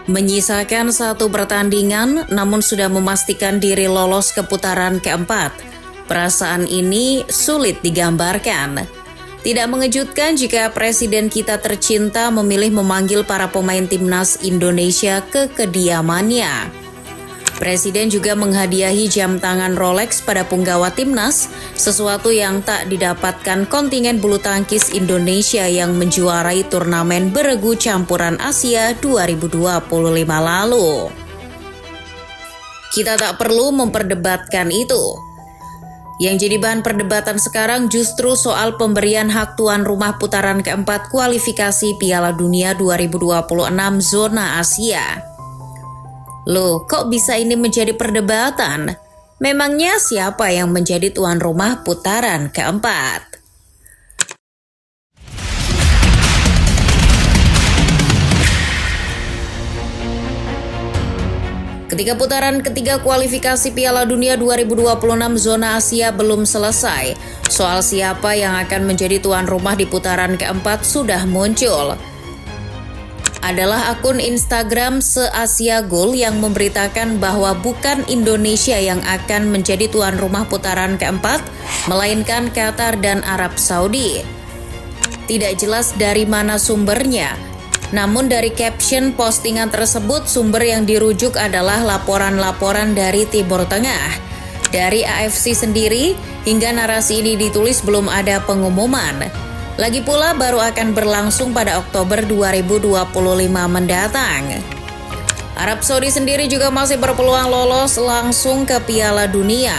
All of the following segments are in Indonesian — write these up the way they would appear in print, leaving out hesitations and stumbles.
Menyisakan satu pertandingan, namun sudah memastikan diri lolos ke putaran keempat. Perasaan ini sulit digambarkan. Tidak mengejutkan jika presiden kita tercinta memilih memanggil para pemain timnas Indonesia ke kediamannya. Presiden juga menghadiahi jam tangan Rolex pada punggawa timnas, sesuatu yang tak didapatkan kontingen bulu tangkis Indonesia yang menjuarai turnamen beregu campuran Asia 2025 lalu. Kita tak perlu memperdebatkan itu. Yang jadi bahan perdebatan sekarang justru soal pemberian hak tuan rumah putaran keempat kualifikasi Piala Dunia 2026 zona Asia. Loh, kok bisa ini menjadi perdebatan? Memangnya siapa yang menjadi tuan rumah putaran keempat? Ketika putaran ketiga kualifikasi Piala Dunia 2026 zona Asia belum selesai, soal siapa yang akan menjadi tuan rumah di putaran keempat sudah muncul. Adalah akun Instagram Se-Asia Goal yang memberitakan bahwa bukan Indonesia yang akan menjadi tuan rumah putaran keempat, melainkan Qatar dan Arab Saudi. Tidak jelas dari mana sumbernya, namun dari caption postingan tersebut sumber yang dirujuk adalah laporan-laporan dari Timur Tengah. Dari AFC sendiri, hingga narasi ini ditulis belum ada pengumuman. Lagi pula baru akan berlangsung pada Oktober 2025 mendatang. Arab Saudi sendiri juga masih berpeluang lolos langsung ke Piala Dunia.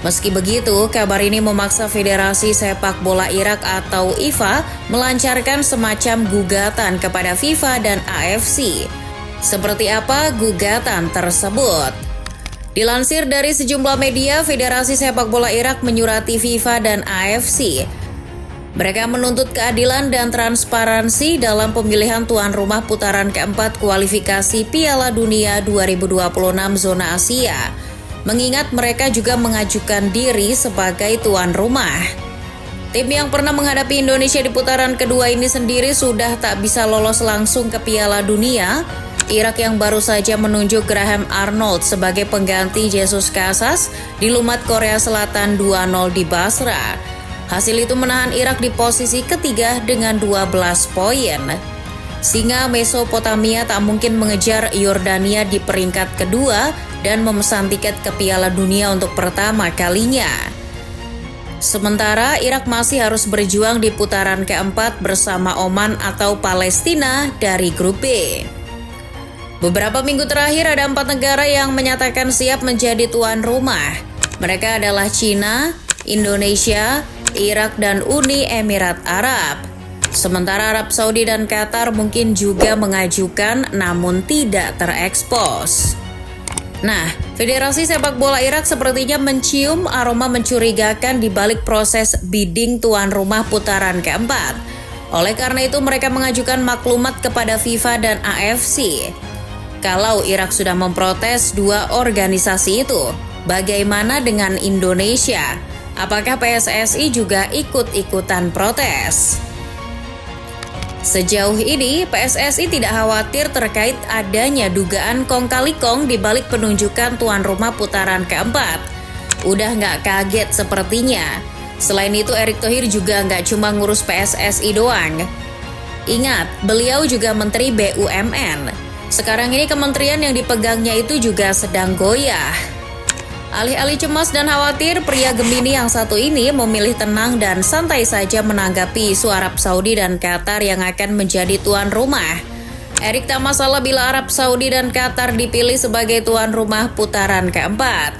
Meski begitu, kabar ini memaksa Federasi Sepak Bola Irak atau IFA melancarkan semacam gugatan kepada FIFA dan AFC. Seperti apa gugatan tersebut? Dilansir dari sejumlah media, Federasi Sepak Bola Irak menyurati FIFA dan AFC. Mereka menuntut keadilan dan transparansi dalam pemilihan tuan rumah putaran keempat kualifikasi Piala Dunia 2026 zona Asia, mengingat mereka juga mengajukan diri sebagai tuan rumah. Tim yang pernah menghadapi Indonesia di putaran kedua ini sendiri sudah tak bisa lolos langsung ke Piala Dunia. Irak yang baru saja menunjuk Graham Arnold sebagai pengganti Jesus Casas dilumat Korea Selatan 2-0 di Basra. Hasil itu menahan Irak di posisi ketiga dengan 12 poin. Singa Mesopotamia tak mungkin mengejar Yordania di peringkat kedua dan memesan tiket ke Piala Dunia untuk pertama kalinya. Sementara Irak masih harus berjuang di putaran keempat bersama Oman atau Palestina dari grup B. Beberapa minggu terakhir ada 4 negara yang menyatakan siap menjadi tuan rumah. Mereka adalah Cina, Indonesia, Irak, dan Uni Emirat Arab. Sementara Arab Saudi dan Qatar mungkin juga mengajukan namun tidak terekspos. Nah, Federasi Sepak Bola Irak sepertinya mencium aroma mencurigakan di balik proses bidding tuan rumah putaran keempat. Oleh karena itu mereka mengajukan maklumat kepada FIFA dan AFC. Kalau Irak sudah memprotes dua organisasi itu, bagaimana dengan Indonesia? Apakah PSSI juga ikut-ikutan protes? Sejauh ini, PSSI tidak khawatir terkait adanya dugaan kong kali kong di balik penunjukan tuan rumah putaran keempat. Udah nggak kaget sepertinya. Selain itu, Erick Thohir juga nggak cuma ngurus PSSI doang. Ingat, beliau juga Menteri BUMN. Sekarang ini kementerian yang dipegangnya itu juga sedang goyah. Alih-alih cemas dan khawatir, pria Gemini yang satu ini memilih tenang dan santai saja menanggapi isu Arab Saudi dan Qatar yang akan menjadi tuan rumah. Erick tak masalah bila Arab Saudi dan Qatar dipilih sebagai tuan rumah putaran keempat.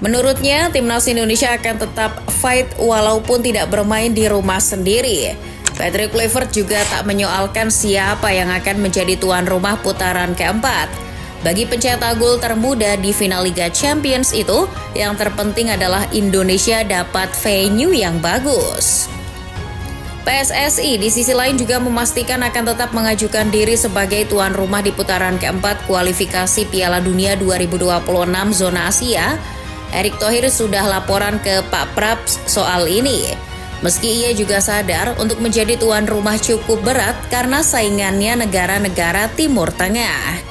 Menurutnya, timnas Indonesia akan tetap fight walaupun tidak bermain di rumah sendiri. Patrick Kluivert juga tak menyoalkan siapa yang akan menjadi tuan rumah putaran keempat. Bagi pencetak gol termuda di final Liga Champions itu, yang terpenting adalah Indonesia dapat venue yang bagus. PSSI di sisi lain juga memastikan akan tetap mengajukan diri sebagai tuan rumah di putaran keempat kualifikasi Piala Dunia 2026 zona Asia. Erick Thohir sudah laporan ke Pak Praps soal ini. Meski ia juga sadar untuk menjadi tuan rumah cukup berat karena saingannya negara-negara Timur Tengah.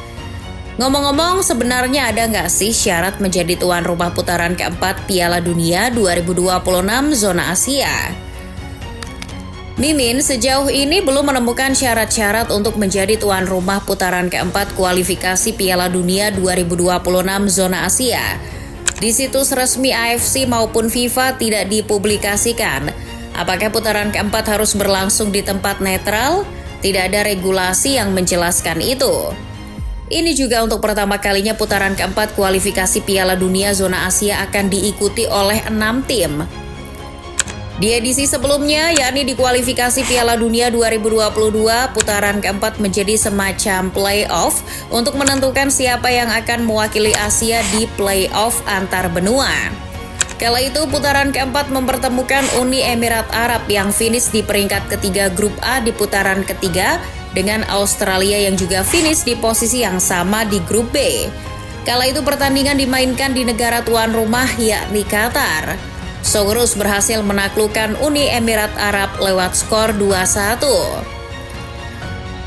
Ngomong-ngomong, sebenarnya ada nggak sih syarat menjadi tuan rumah putaran keempat Piala Dunia 2026 zona Asia? Mimin sejauh ini belum menemukan syarat-syarat untuk menjadi tuan rumah putaran keempat kualifikasi Piala Dunia 2026 zona Asia. Di situs resmi AFC maupun FIFA tidak dipublikasikan. Apakah putaran keempat harus berlangsung di tempat netral? Tidak ada regulasi yang menjelaskan itu. Ini juga untuk pertama kalinya putaran keempat kualifikasi Piala Dunia zona Asia akan diikuti oleh 6 tim. Di edisi sebelumnya, yakni di kualifikasi Piala Dunia 2022, putaran keempat menjadi semacam play-off untuk menentukan siapa yang akan mewakili Asia di play-off antar benua. Kala itu, putaran keempat mempertemukan Uni Emirat Arab yang finish di peringkat ketiga grup A di putaran ketiga, dengan Australia yang juga finish di posisi yang sama di grup B. Kala itu pertandingan dimainkan di negara tuan rumah yakni Qatar. Sogurus berhasil menaklukkan Uni Emirat Arab lewat skor 2-1.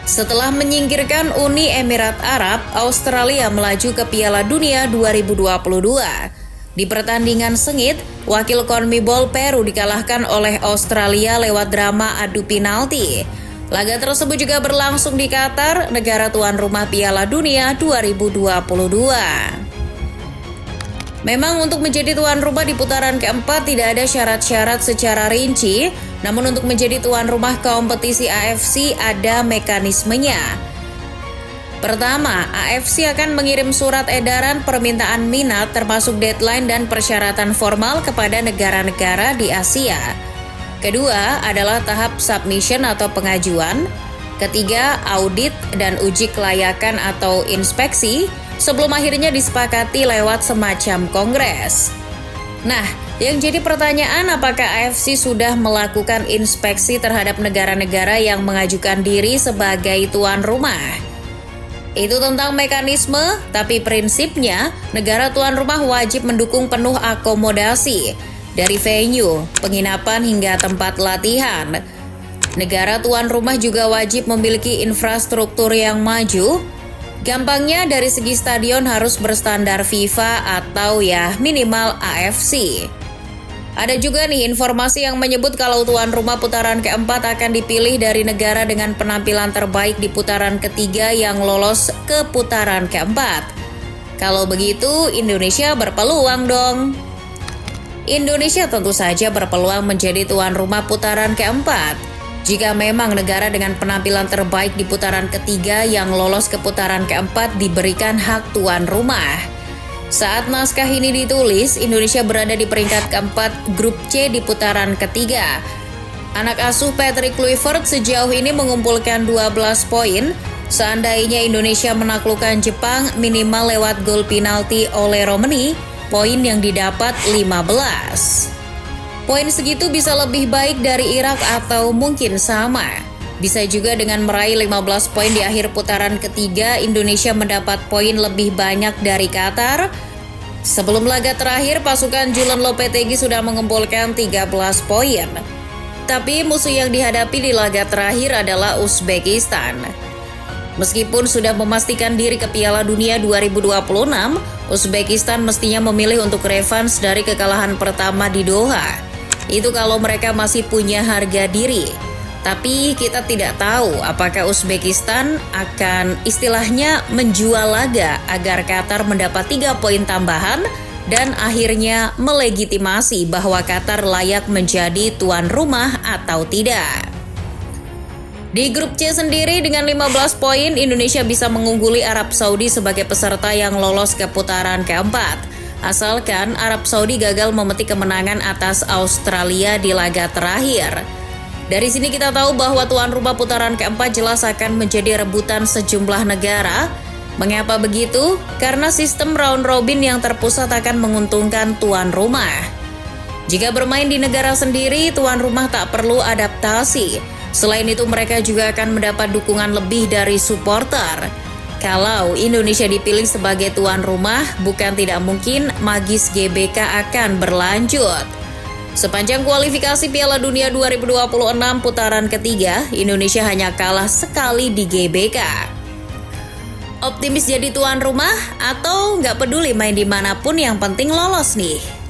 Setelah menyingkirkan Uni Emirat Arab, Australia melaju ke Piala Dunia 2022. Di pertandingan sengit, wakil CONMEBOL Peru dikalahkan oleh Australia lewat drama adu penalti. Laga tersebut juga berlangsung di Qatar, negara tuan rumah Piala Dunia 2022. Memang untuk menjadi tuan rumah di putaran keempat tidak ada syarat-syarat secara rinci, namun untuk menjadi tuan rumah kompetisi AFC ada mekanismenya. Pertama, AFC akan mengirim surat edaran permintaan minat termasuk deadline dan persyaratan formal kepada negara-negara di Asia. Kedua adalah tahap submission atau pengajuan. Ketiga, audit dan uji kelayakan atau inspeksi sebelum akhirnya disepakati lewat semacam kongres. Nah, yang jadi pertanyaan apakah AFC sudah melakukan inspeksi terhadap negara-negara yang mengajukan diri sebagai tuan rumah? Itu tentang mekanisme, tapi prinsipnya negara tuan rumah wajib mendukung penuh akomodasi dari venue, penginapan hingga tempat latihan. Negara tuan rumah juga wajib memiliki infrastruktur yang maju. Gampangnya dari segi stadion harus berstandar FIFA atau ya minimal AFC. Ada juga nih informasi yang menyebut kalau tuan rumah putaran keempat akan dipilih dari negara dengan penampilan terbaik di putaran ketiga yang lolos ke putaran keempat. Kalau begitu, Indonesia berpeluang dong. Indonesia tentu saja berpeluang menjadi tuan rumah putaran keempat. Jika memang negara dengan penampilan terbaik di putaran ketiga yang lolos ke putaran keempat diberikan hak tuan rumah. Saat naskah ini ditulis, Indonesia berada di peringkat keempat grup C di putaran ketiga. Anak asuh Patrick Kluivert sejauh ini mengumpulkan 12 poin. Seandainya Indonesia menaklukkan Jepang minimal lewat gol penalti oleh Romani, poin yang didapat 15. Poin segitu bisa lebih baik dari Irak atau mungkin sama. Bisa juga dengan meraih 15 poin di akhir putaran ketiga, Indonesia mendapat poin lebih banyak dari Qatar. Sebelum laga terakhir, pasukan Julen Lopetegui sudah mengumpulkan 13 poin. Tapi musuh yang dihadapi di laga terakhir adalah Uzbekistan. Meskipun sudah memastikan diri ke Piala Dunia 2026, Uzbekistan mestinya memilih untuk revanse dari kekalahan pertama di Doha. Itu kalau mereka masih punya harga diri. Tapi kita tidak tahu apakah Uzbekistan akan istilahnya menjual laga agar Qatar mendapat 3 poin tambahan dan akhirnya melegitimasi bahwa Qatar layak menjadi tuan rumah atau tidak. Di grup C sendiri dengan 15 poin, Indonesia bisa mengungguli Arab Saudi sebagai peserta yang lolos ke putaran keempat. Asalkan Arab Saudi gagal memetik kemenangan atas Australia di laga terakhir. Dari sini kita tahu bahwa tuan rumah putaran keempat jelas akan menjadi rebutan sejumlah negara. Mengapa begitu? Karena sistem round robin yang terpusat akan menguntungkan tuan rumah. Jika bermain di negara sendiri, tuan rumah tak perlu adaptasi. Selain itu mereka juga akan mendapat dukungan lebih dari supporter. Kalau Indonesia dipilih sebagai tuan rumah, bukan tidak mungkin magis GBK akan berlanjut. Sepanjang kualifikasi Piala Dunia 2026 putaran ketiga, Indonesia hanya kalah sekali di GBK. Optimis jadi tuan rumah atau nggak peduli main dimanapun yang penting lolos nih?